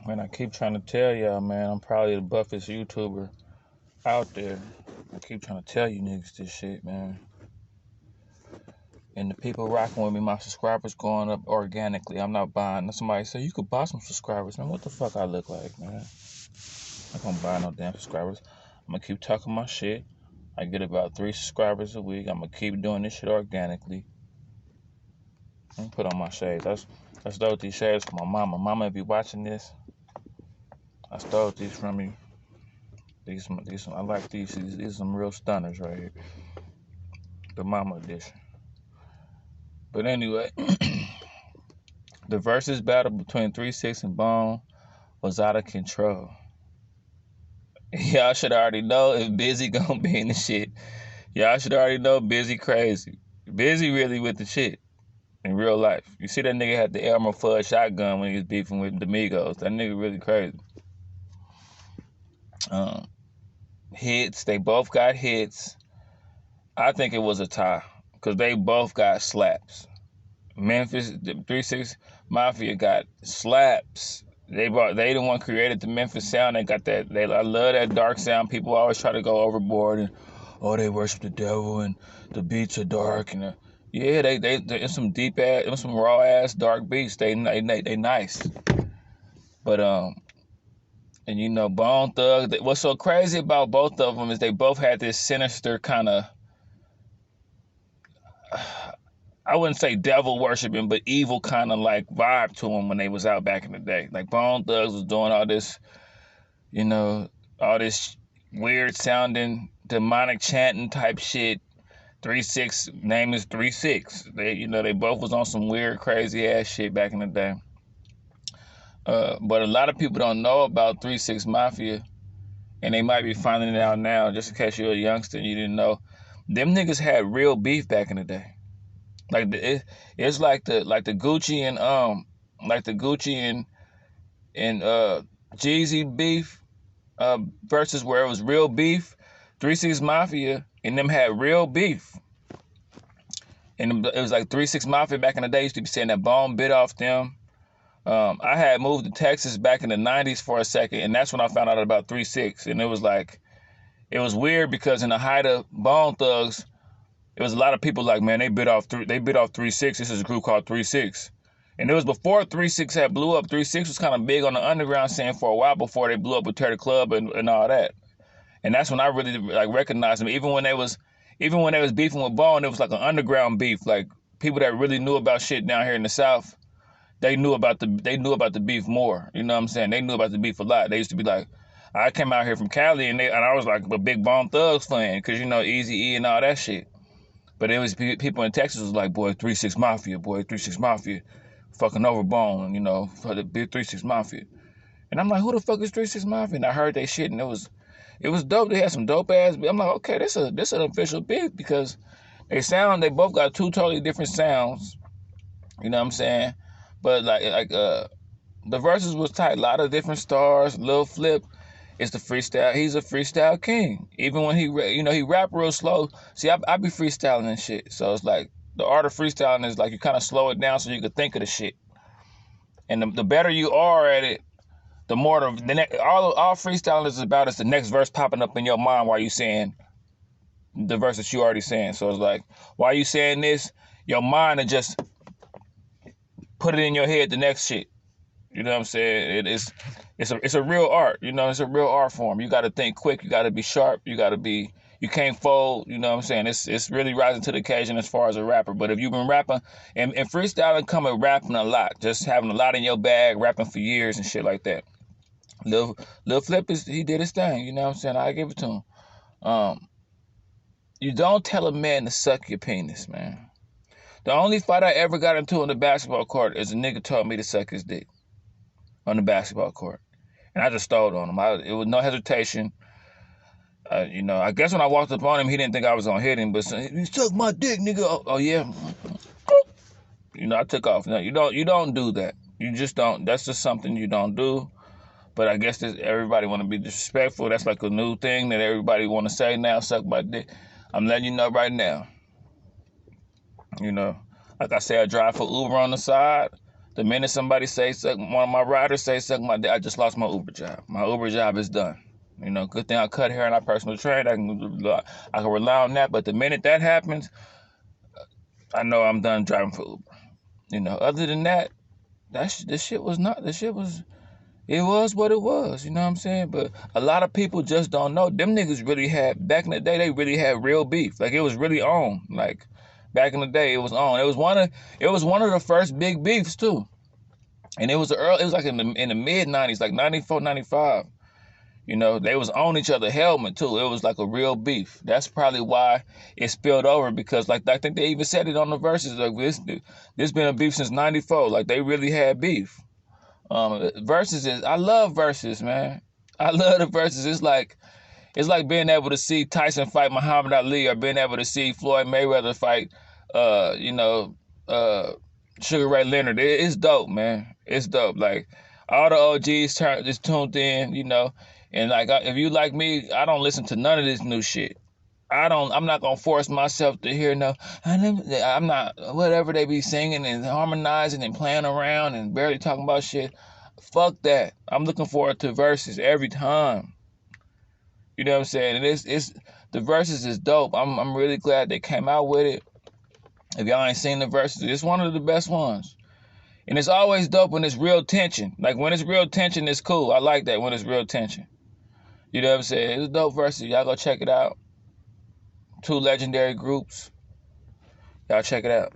Man, I keep trying to tell y'all, man, I'm probably the buffest YouTuber out there. I keep trying to tell you niggas this shit, man. And the people rocking with me, my subscribers going up organically. I'm not buying. Somebody say you could buy some subscribers, man. What the fuck I look like, man? I'm not gonna buy no damn subscribers. I'm gonna keep talking my shit. I get about 3 subscribers a week. I'm gonna keep doing this shit organically. Let me put on my shades. I stole these shades from my mama. Mama, be watching this, I stole these from you. These I like these. These are some real stunners right here. The mama edition. But anyway, the versus battle between 3-6 and Bone was out of control. Y'all should already know if Busy gonna be in the shit. Y'all should already know Busy crazy. Busy really with the shit in real life. You see that nigga had the Elmer Fudd shotgun when he was beefing with the Migos. That nigga really crazy. Hits. They both got hits. I think it was a tie because they both got slaps. Memphis, the 3-6 Mafia got slaps. They the one created the Memphis sound. They got that. I love that dark sound. People always try to go overboard and they worship the devil and the beats are dark and yeah, they some deep ass, some raw ass dark beats. They nice. But and you know Bone Thug. What's so crazy about both of them is they both had this sinister kind of. I wouldn't say devil worshiping, but evil kind of like vibe to them when they was out back in the day. Like Bone Thugs was doing all this, you know, all this weird sounding demonic chanting type shit. 3-6 name is 3-6. They both was on some weird crazy ass shit back in the day. But a lot of people don't know about 3-6 Mafia, and they might be finding it out now. Just in case you're a youngster and you didn't know, them niggas had real beef back in the day. Like it's like the Gucci and Jeezy beef versus where it was real beef. 3-6 Mafia and them had real beef, and it was like 3-6 Mafia back in the day used to be saying that Bone bit off them. I had moved to Texas back in the 90s for a second, and that's when I found out about 3-6, and it was weird because in the height of Bone Thugs. It was a lot of people like, man, they bit off 3-6. This is a group called 3-6. And it was before 3-6 had blew up. 3-6 was kind of big on the underground scene for a while before they blew up with Tear the Club and all that. And that's when I really like recognized them. Even when they was beefing with Bone, it was like an underground beef. Like people that really knew about shit down here in the South, they knew about the beef more. You know what I'm saying? They knew about the beef a lot. They used to be like, I came out here from Cali and I was like a big Bone Thugs fan because you know Eazy-E and all that shit. But it was people in Texas was like, boy, 3-6 Mafia, boy, 3-6 Mafia, fucking over Bone, you know, for the big 3-6 Mafia. And I'm like, who the fuck is 3-6 Mafia? And I heard they shit, and it was dope. They had some dope ass. I'm like, okay, this an official beef because they both got two totally different sounds. You know what I'm saying? But the verses was tight. A lot of different stars. Lil Flip is the freestyle. He's a freestyle king. Even when he rap real slow. See, I be freestyling and shit. So it's like the art of freestyling is like you kind of slow it down so you can think of the shit. And the better you are at it, the more all freestyling is about is the next verse popping up in your mind while you saying the verse that you already saying. So it's like while you saying this, your mind will just put it in your head the next shit. You know what I'm saying? It's a real art. You know, it's a real art form. You got to think quick. You got to be sharp. You can't fold. You know what I'm saying? It's really rising to the occasion as far as a rapper. But if you've been rapping and freestyling, coming rapping a lot, just having a lot in your bag, rapping for years and shit like that. Lil Flip he did his thing. You know what I'm saying? I give it to him. You don't tell a man to suck your penis, man. The only fight I ever got into on the basketball court is a nigga told me to suck his dick on the basketball court. And I just stole on him. It was no hesitation. I guess when I walked up on him, he didn't think I was gonna hit him, but he suck my dick, nigga. Oh yeah. I took off. No, you don't do that. You just don't. That's just something you don't do. But I guess everybody want to be disrespectful. That's like a new thing that everybody want to say now, suck my dick. I'm letting you know right now. Like I say, I drive for Uber on the side. The minute somebody one of my riders say suck my dick, I just lost my Uber job. My Uber job is done. You know, good thing I cut hair and I personal train. I can rely on that. But the minute that happens, I know I'm done driving for Uber. You know, other than that, this shit was not. This shit was. It was what it was. You know what I'm saying? But a lot of people just don't know. Them niggas really had back in the day. They really had real beef. Like it was really on. Like back in the day, it was on. It was one of the first big beefs too. And it was like in the mid 90s, like 94, 95. You know, they was on each other helmet too. It was like a real beef. That's probably why it spilled over, because like I think they even said it on the Verzuz, like this been a beef since 94. Like they really had beef. Verzuz I love Verzuz, man. I love the Verzuz. It's like being able to see Tyson fight Muhammad Ali, or being able to see Floyd Mayweather fight Sugar Ray Leonard. It's dope, man. It's dope. Like all the OGs just tuned in, you know. And like if you like me, I don't listen to none of this new shit. I'm not gonna force myself to hear no. I'm not, whatever they be singing and harmonizing and playing around and barely talking about shit. Fuck that. I'm looking forward to Verzuz every time. You know what I'm saying? And it's the Verzuz is dope. I'm really glad they came out with it. If y'all ain't seen the Verzuz, it's one of the best ones. And it's always dope when it's real tension. Like when it's real tension, it's cool. I like that when it's real tension. You know what I'm saying? It's a dope Verzuz. Y'all go check it out. Two legendary groups. Y'all check it out.